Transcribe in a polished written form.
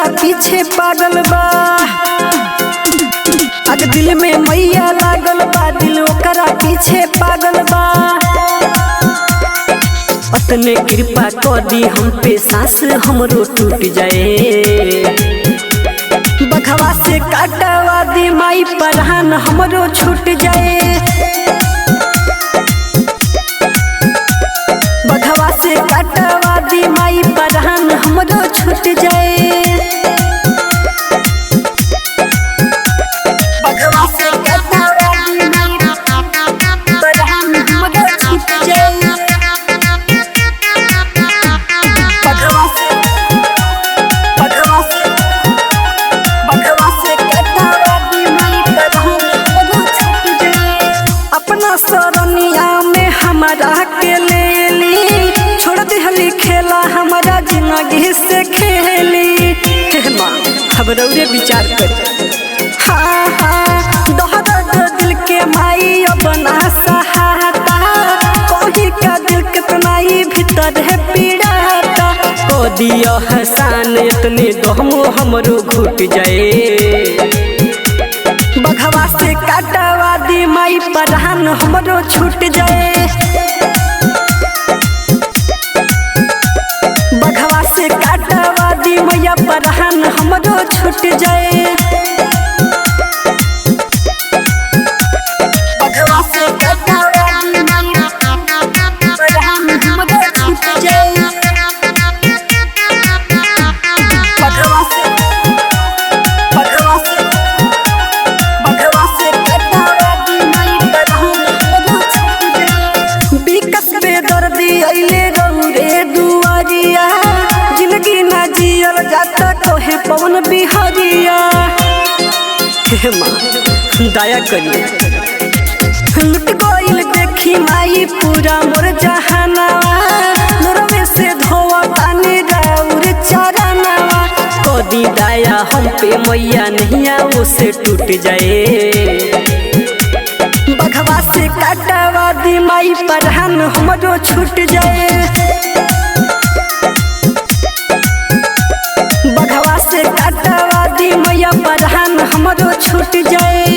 ओकरा पीछे पागल बा। अग दिल में मैया लागल बा, दिल ओकरा पीछे पागल बा। अपने कृपा कर दी हम पे, सांस हमरो टूट जाए। बघवा से काटवा दी माई, परान हमरो छूट जाए। बघवा से काटवा दी माई, परान हमरो छूट जाए। बघवा से काटवा दी माई, परान हमरो छूट जाए। बघवा से काटवा दी माई, परान हमरो छूट जाए। अपना सरनिया में हमारा के ले ली, छोड़ दिहली खेला हमारा जिंदगी से खेली। हे माँ अब रौरे विचार कर। हाँ हाँ दोहरा दिल के माई अब ना सहाता, कोई का दिल कितना ही भीतर है पीड़ाता। को दिया हसान इतने दोहमो हमरो घुट जाए। बघवा से काटवा दी माई, परान हमरो छूट जाए। बघवा से काटवा दी मैया, परान हमरो छूट जाए। बघवा से काटवा दी मैया, परान हमरो छूट जाए। बघवा से काटवा दी माई, परान हमरो छूट जाए। बिकस बेदर्दी अइले रौरे दुआरिया, जिंदगी ना जियल जाता कहे पवन बिहारिया। हे माँ दया करिए। लुट गइल देखी माई पूरा मोर जहानावा, नोरवे से धोवा पानी राउर चरनावा। कदी दया हम पे मैया, नैया उसे टूट जाए। बघवा से काटवा दी माई, परान हमरो छूट जाए। बघवा से काटवा दी मैया, परान हमरो छूट जाए।